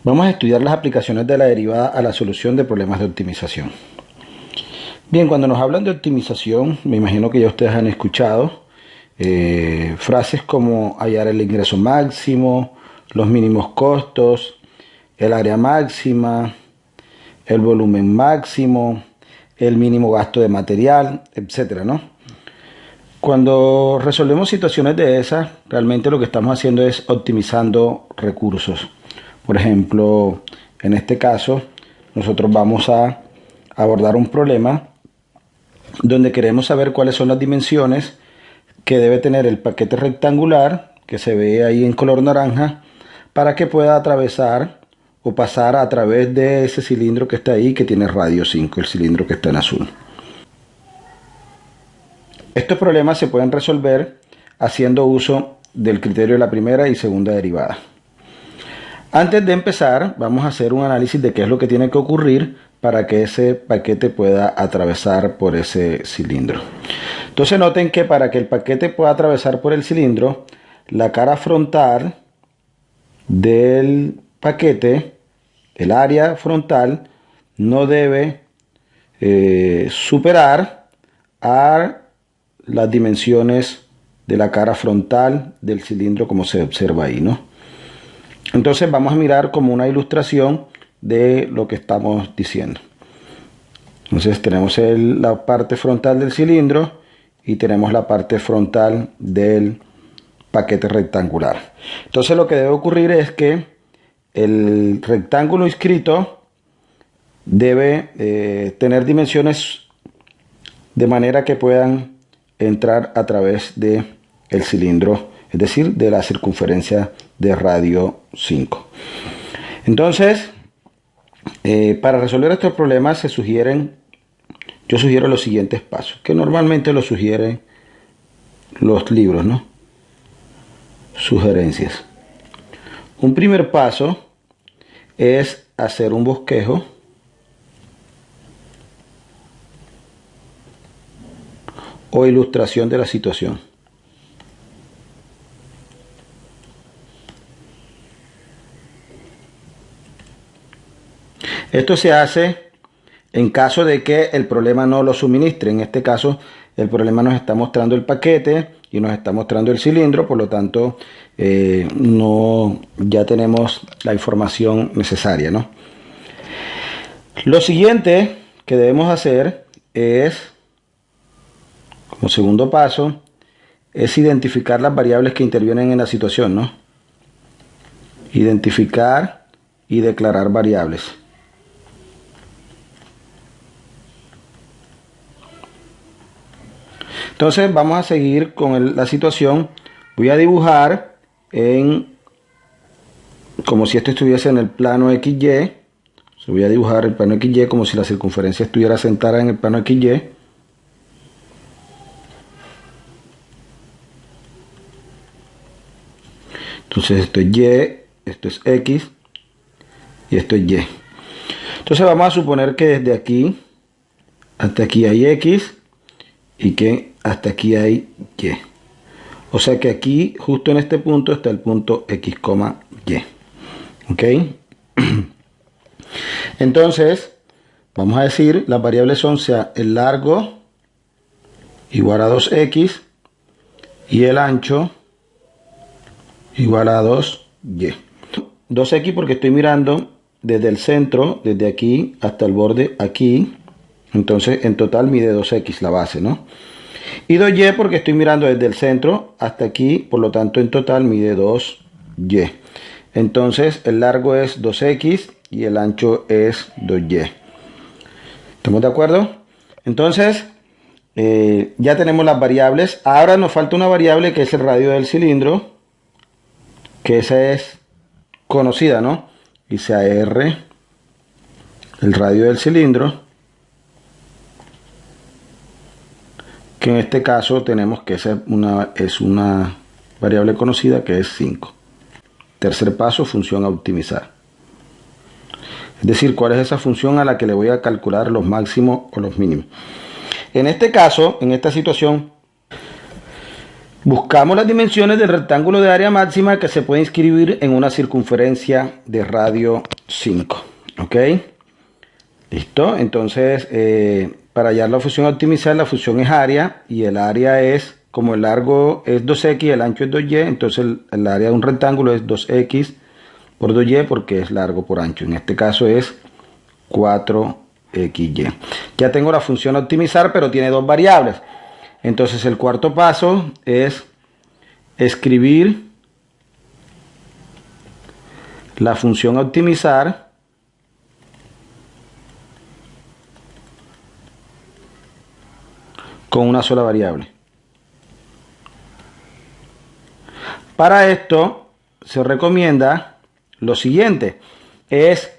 Vamos a estudiar las aplicaciones de la derivada a la solución de problemas de optimización. Bien, cuando nos hablan de optimización, me imagino que ya ustedes han escuchado frases como hallar el ingreso máximo, los mínimos costos, el área máxima, el volumen máximo, el mínimo gasto de material, etcétera, ¿no? Cuando resolvemos situaciones de esas, realmente lo que estamos haciendo es optimizando recursos. Por ejemplo, en este caso, nosotros vamos a abordar un problema donde queremos saber cuáles son las dimensiones que debe tener el paquete rectangular, que se ve ahí en color naranja, para que pueda atravesar o pasar a través de ese cilindro que está ahí, que tiene radio 5, el cilindro que está en azul. Estos problemas se pueden resolver haciendo uso del criterio de la primera y segunda derivada. Antes de empezar, vamos a hacer un análisis de qué es lo que tiene que ocurrir para que ese paquete pueda atravesar por ese cilindro. Entonces noten que para que el paquete pueda atravesar por el cilindro, la cara frontal del paquete, el área frontal, no debe superar a las dimensiones de la cara frontal del cilindro, como se observa ahí, ¿no? Entonces vamos a mirar como una ilustración de lo que estamos diciendo. Entonces tenemos la parte frontal del cilindro y tenemos la parte frontal del paquete rectangular. Entonces lo que debe ocurrir es que el rectángulo inscrito debe tener dimensiones de manera que puedan entrar a través del cilindro, es decir, de la circunferencia de radio 5. Entonces, para resolver estos problemas yo sugiero los siguientes pasos, que normalmente los sugieren los libros, ¿no? Sugerencias. Un primer paso es hacer un bosquejo o ilustración de la situación. Esto se hace en caso de que el problema no lo suministre. En este caso, el problema nos está mostrando el paquete y nos está mostrando el cilindro, por lo tanto, ya tenemos la información necesaria, ¿no? Lo siguiente que debemos hacer es, como segundo paso, es identificar las variables que intervienen en la situación, ¿no? Identificar y declarar variables. Entonces vamos a seguir con la situación. Voy a dibujar como si esto estuviese en el plano XY. Voy a dibujar el plano XY como si la circunferencia estuviera sentada en el plano XY. Entonces esto es Y, esto es X y esto es Y. Entonces vamos a suponer que desde aquí hasta aquí hay X y que hasta aquí hay Y. O sea que aquí, justo en este punto, está el punto X, Y. ¿Ok? Entonces, vamos a decir, las variables son sea el largo igual a 2X y el ancho igual a 2Y. 2X porque estoy mirando desde el centro, desde aquí hasta el borde aquí. Entonces en total mide 2X la base, ¿no? Y 2Y porque estoy mirando desde el centro hasta aquí, por lo tanto en total mide 2Y. Entonces el largo es 2X y el ancho es 2Y. ¿Estamos de acuerdo? Entonces ya tenemos las variables. Ahora nos falta una variable que es el radio del cilindro, que esa es conocida, ¿no? Dice AR, el radio del cilindro, que en este caso tenemos que es una variable conocida que es 5. Tercer paso, función a optimizar. Es decir, cuál es esa función a la que le voy a calcular los máximos o los mínimos. En este caso, en esta situación, buscamos las dimensiones del rectángulo de área máxima que se puede inscribir en una circunferencia de radio 5. ¿Ok? Listo. Entonces, para hallar la función a optimizar, la función es área y el área es, como el largo es 2x y el ancho es 2y, entonces el área de un rectángulo es 2x por 2y porque es largo por ancho. En este caso es 4xy. Ya tengo la función a optimizar, pero tiene dos variables. Entonces el cuarto paso es escribir la función a optimizar con una sola variable. Para esto se recomienda lo siguiente, es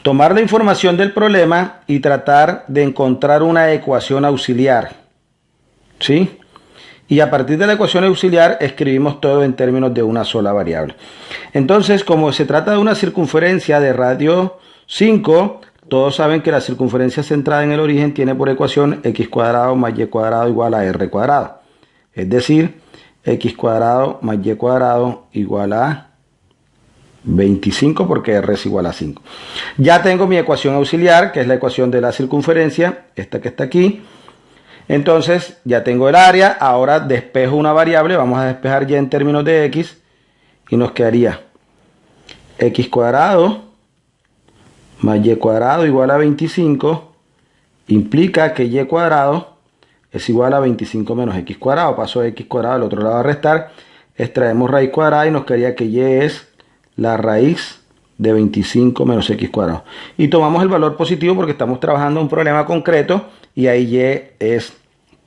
tomar la información del problema y tratar de encontrar una ecuación auxiliar, ¿sí? Y a partir de la ecuación auxiliar escribimos todo en términos de una sola variable. Entonces, como se trata de una circunferencia de radio 5, todos saben que la circunferencia centrada en el origen tiene por ecuación x cuadrado más y cuadrado igual a r cuadrado. Es decir, x cuadrado más y cuadrado igual a 25 porque r es igual a 5. Ya tengo mi ecuación auxiliar, que es la ecuación de la circunferencia, esta que está aquí. Entonces ya tengo el área, ahora despejo una variable, vamos a despejar ya en términos de x y nos quedaría x cuadrado más y cuadrado igual a 25, implica que y cuadrado es igual a 25 menos x cuadrado, paso de x cuadrado al otro lado a restar, extraemos raíz cuadrada y nos quedaría que y es la raíz de 25 menos x cuadrado. Y tomamos el valor positivo porque estamos trabajando un problema concreto y ahí y es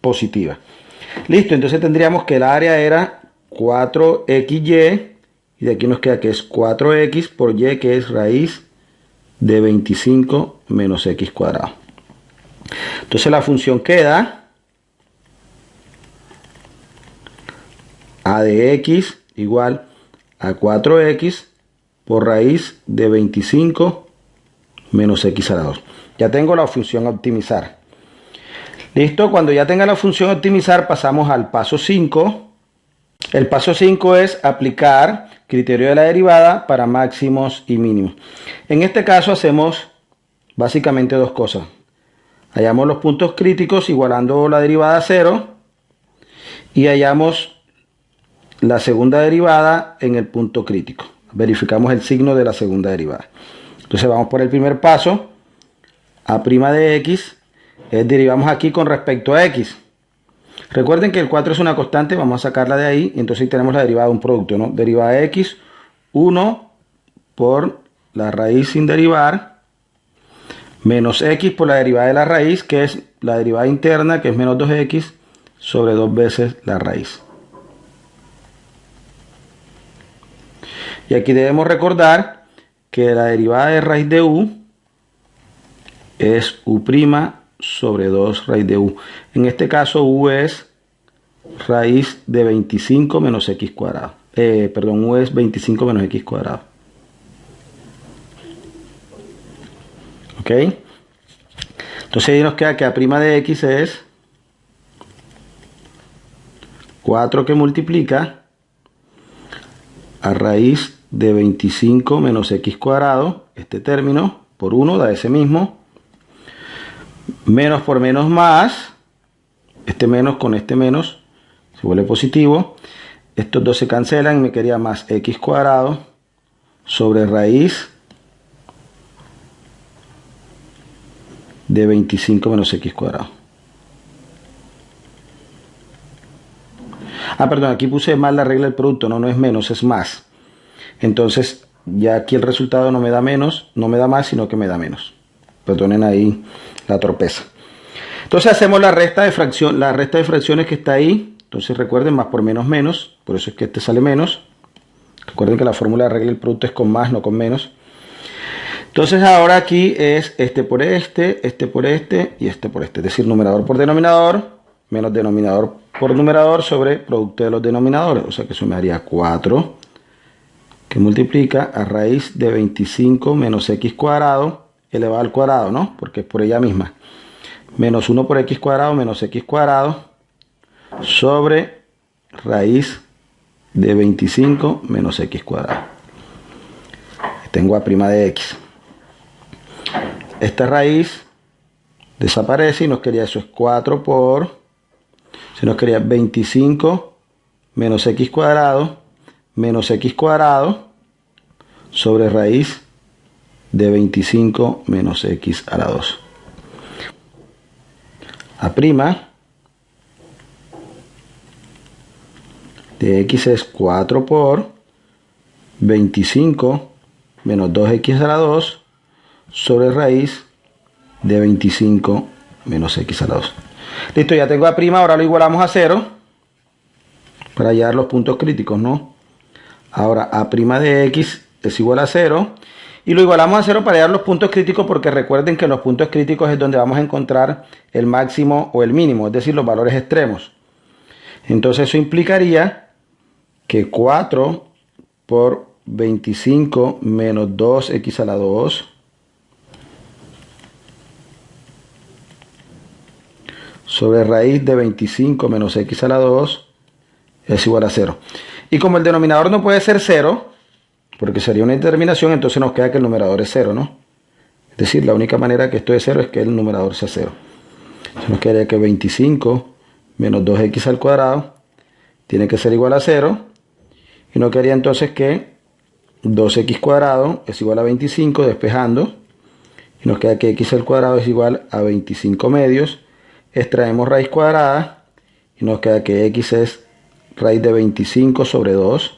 positiva. Listo, entonces tendríamos que el área era 4xy y de aquí nos queda que es 4x por y, que es raíz de 25 menos x cuadrado. Entonces la función queda a de x igual a 4x por raíz de 25 menos x a la 2. Ya tengo la función a optimizar. Listo, cuando ya tenga la función a optimizar pasamos al paso 5. El paso 5 es aplicar criterio de la derivada para máximos y mínimos. En este caso hacemos básicamente dos cosas. Hallamos los puntos críticos igualando la derivada a 0 y hallamos la segunda derivada en el punto crítico. Verificamos el signo de la segunda derivada. Entonces vamos por el primer paso. A' de x, derivamos aquí con respecto a x. Recuerden que el 4 es una constante, vamos a sacarla de ahí. Y entonces tenemos la derivada de un producto, ¿no? Derivada de x, 1 por la raíz sin derivar, menos x por la derivada de la raíz, que es la derivada interna, que es menos 2x, sobre 2 veces la raíz. Y aquí debemos recordar que la derivada de raíz de u es u' sobre 2 raíz de u. En este caso u es raíz de 25 menos x cuadrado. U es 25 menos x cuadrado. ¿Ok? Entonces ahí nos queda que a' de x es 4 que multiplica a raíz de 25 menos x cuadrado, este término, por 1 da ese mismo, menos por menos más, este menos con este menos se vuelve positivo, estos dos se cancelan y me quedaría más x cuadrado sobre raíz de 25 menos x cuadrado. Perdón, aquí puse mal la regla del producto, no es menos, es más. Entonces ya aquí el resultado no me da menos, no me da más, sino que me da menos. Perdonen ahí la torpeza. Entonces hacemos la resta de fracciones que está ahí. Entonces recuerden, más por menos menos, por eso es que este sale menos. Recuerden que la fórmula de regla del producto es con más, no con menos. Entonces ahora aquí es este por este y este por este. Es decir, numerador por denominador, menos denominador por numerador sobre producto de los denominadores. O sea que eso me daría 4 que multiplica a raíz de 25 menos x cuadrado elevado al cuadrado, ¿no? Porque es por ella misma. Menos 1 por x cuadrado menos x cuadrado sobre raíz de 25 menos x cuadrado. Tengo a' de x. Esta raíz desaparece y nos quedaría, eso es 4 por, se nos quedaría 25 menos x cuadrado menos x cuadrado sobre raíz de 25 menos x a la 2. A' de x es 4 por 25 menos 2x a la 2 sobre raíz de 25 menos x a la 2. Listo, ya tengo a', ahora lo igualamos a 0 para hallar los puntos críticos, ¿no? Ahora a' de x es igual a 0 y lo igualamos a 0 para hallar los puntos críticos, porque recuerden que en los puntos críticos es donde vamos a encontrar el máximo o el mínimo, es decir, los valores extremos. Entonces eso implicaría que 4 por 25 menos 2x a la 2 sobre raíz de 25 menos x a la 2 es igual a 0. Y como el denominador no puede ser 0, porque sería una indeterminación, entonces nos queda que el numerador es 0, ¿no? Es decir, la única manera que esto es 0 es que el numerador sea 0. Entonces nos quedaría que 25 menos 2x al cuadrado tiene que ser igual a 0. Y nos quedaría entonces que 2x cuadrado es igual a 25, despejando. Y nos queda que x al cuadrado es igual a 25 medios. Extraemos raíz cuadrada y nos queda que x es raíz de 25 sobre 2.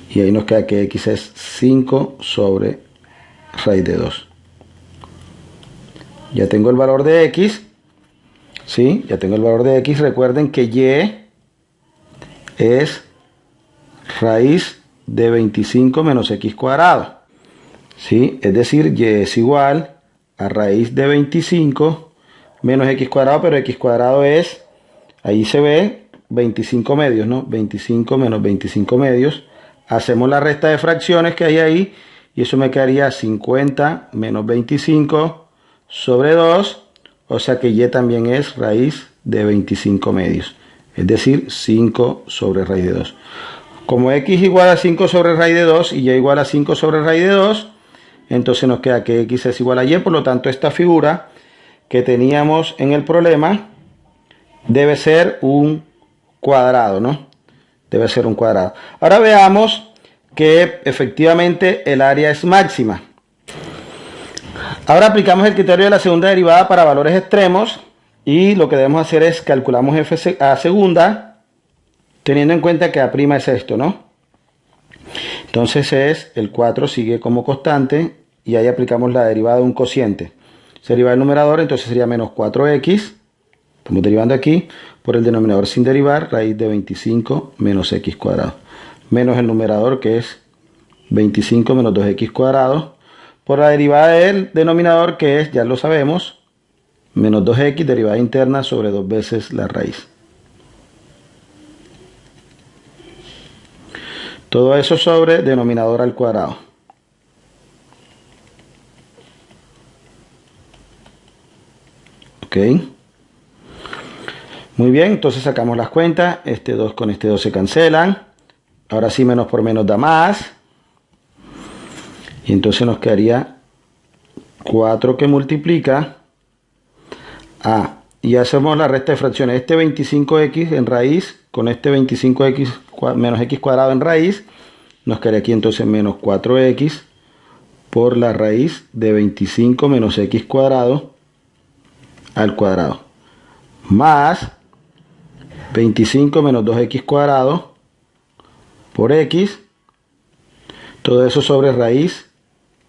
Y ahí nos queda que x es 5 sobre raíz de 2. Ya tengo el valor de x. ¿Sí? Ya tengo el valor de x. Recuerden que y es raíz de 25 menos x cuadrado. ¿Sí? Es decir, y es igual a raíz de 25 menos x cuadrado, pero x cuadrado es, ahí se ve 25 medios, ¿no? 25 menos 25 medios. Hacemos la resta de fracciones que hay ahí y eso me quedaría 50 menos 25 sobre 2, o sea que y también es raíz de 25 medios, es decir, 5 sobre raíz de 2. Como x igual a 5 sobre raíz de 2 y y igual a 5 sobre raíz de 2, entonces nos queda que x es igual a y, por lo tanto esta figura que teníamos en el problema debe ser un cuadrado, ¿no? Debe ser un cuadrado. Ahora veamos que efectivamente el área es máxima. Ahora aplicamos el criterio de la segunda derivada para valores extremos y lo que debemos hacer es calculamos f a segunda, teniendo en cuenta que a' es esto, ¿no? Entonces es el 4 sigue como constante y ahí aplicamos la derivada de un cociente. Se deriva el numerador, entonces sería menos 4x, estamos derivando aquí, por el denominador sin derivar, raíz de 25 menos x cuadrado. Menos el numerador que es 25 menos 2x cuadrado, por la derivada del denominador que es, ya lo sabemos, menos 2x, derivada interna sobre 2 veces la raíz. Todo eso sobre denominador al cuadrado. Ok. Muy bien, entonces sacamos las cuentas. Este 2 con este 2 se cancelan. Ahora sí, menos por menos da más. Y entonces nos quedaría 4 que multiplica a, y hacemos la resta de fracciones, este 25x en raíz con este 25x menos x cuadrado en raíz, nos quedaría aquí entonces menos 4x por la raíz de 25 menos x cuadrado al cuadrado, más 25 menos 2x cuadrado por x, todo eso sobre raíz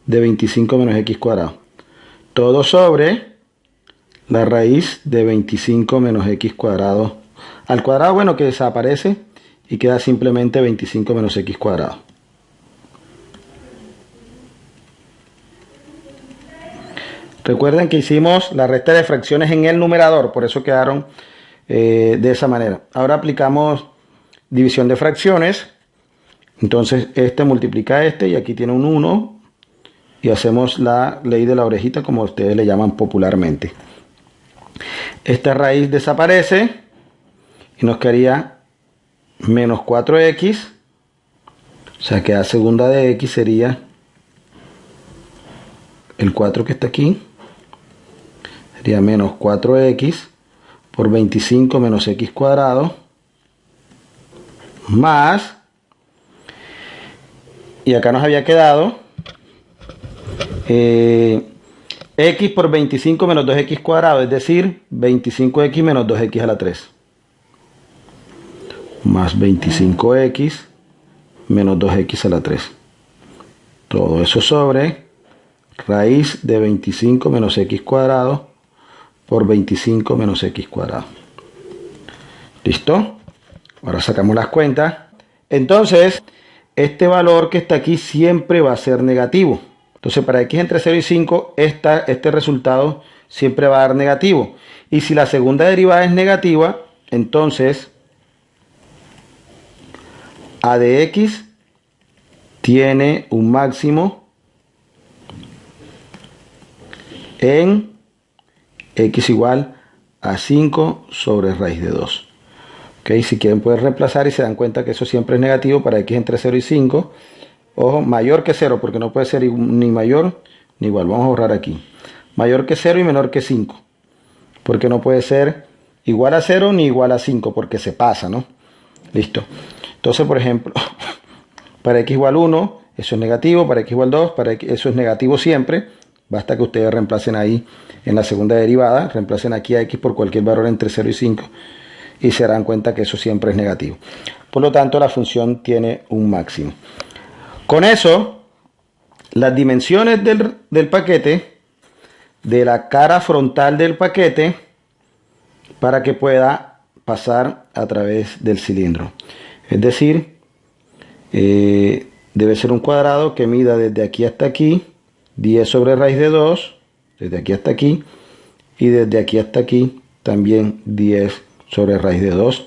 de 25 menos x cuadrado, todo sobre la raíz de 25 menos x cuadrado al cuadrado, bueno, que desaparece y queda simplemente 25 menos x cuadrado. Recuerden que hicimos la resta de fracciones en el numerador, por eso quedaron de esa manera. Ahora aplicamos división de fracciones. Entonces este multiplica a este y aquí tiene un 1 y hacemos la ley de la orejita, como ustedes le llaman popularmente. Esta raíz desaparece y nos quedaría menos 4x sea que a segunda de x sería el 4 que está aquí. Sería menos 4x por 25 menos x cuadrado. Más. Y acá nos había quedado x por 25 menos 2x cuadrado, es decir, 25x menos 2x a la 3. Más 25x menos 2x a la 3. Todo eso sobre raíz de 25 menos x cuadrado por 25 menos x cuadrado. ¿Listo? Ahora sacamos las cuentas. Entonces, este valor que está aquí siempre va a ser negativo. Entonces, para x entre 0 y 5, este resultado siempre va a dar negativo. Y si la segunda derivada es negativa, entonces a de x tiene un máximo en x igual a 5 sobre raíz de 2. ¿Okay? Si quieren pueden reemplazar y se dan cuenta que eso siempre es negativo para x entre 0 y 5. Ojo, mayor que 0, porque no puede ser ni mayor ni igual. Vamos a borrar aquí. Mayor que 0 y menor que 5. Porque no puede ser igual a 0 ni igual a 5, porque se pasa, ¿no? Listo. Entonces, por ejemplo, para x igual 1, eso es negativo. Para x igual 2, para x, eso es negativo siempre. Basta que ustedes reemplacen ahí en la segunda derivada. Reemplacen aquí a x por cualquier valor entre 0 y 5. Y se darán cuenta que eso siempre es negativo. Por lo tanto, la función tiene un máximo. Con eso, las dimensiones del paquete, de la cara frontal del paquete, para que pueda pasar a través del cilindro. Es decir, debe ser un cuadrado que mida desde aquí hasta aquí, 10 sobre raíz de 2, desde aquí hasta aquí, y desde aquí hasta aquí también 10 sobre raíz de 2.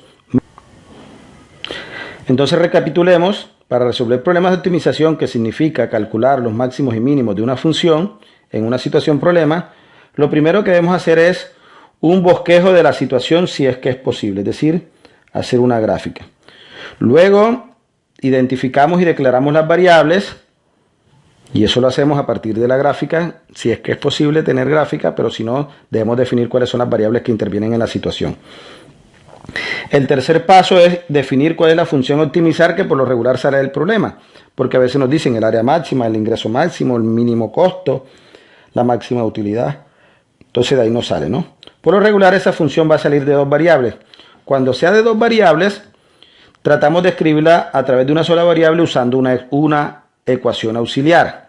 Entonces recapitulemos. Para resolver problemas de optimización, que significa calcular los máximos y mínimos de una función en una situación problema, lo primero que debemos hacer es un bosquejo de la situación si es que es posible, es decir, hacer una gráfica. Luego identificamos y declaramos las variables, y eso lo hacemos a partir de la gráfica, si es que es posible tener gráfica, pero si no, debemos definir cuáles son las variables que intervienen en la situación. El tercer paso es definir cuál es la función a optimizar, que por lo regular sale del problema, porque a veces nos dicen el área máxima, el ingreso máximo, el mínimo costo, la máxima utilidad. Entonces de ahí no sale, ¿no? Por lo regular esa función va a salir de dos variables. Cuando sea de dos variables, tratamos de escribirla a través de una sola variable usando una ecuación auxiliar.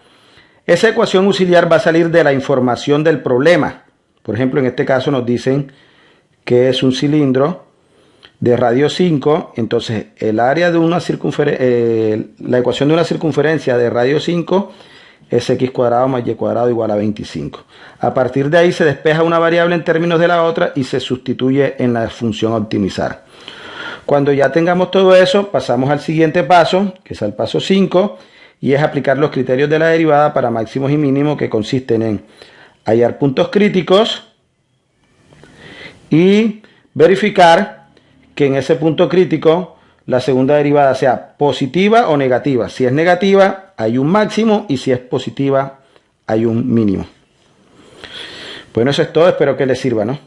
Esa ecuación auxiliar va a salir de la información del problema. Por ejemplo, en este caso nos dicen que es un cilindro de radio 5, entonces el área de una la ecuación de una circunferencia de radio 5 es x cuadrado más y cuadrado igual a 25. A partir de ahí se despeja una variable en términos de la otra y se sustituye en la función a optimizar. Cuando ya tengamos todo eso, pasamos al siguiente paso, que es el paso 5, y es aplicar los criterios de la derivada para máximos y mínimos, que consisten en hallar puntos críticos y verificar que en ese punto crítico la segunda derivada sea positiva o negativa. Si es negativa, hay un máximo, y si es positiva, hay un mínimo. Bueno, eso es todo. Espero que les sirva, ¿no?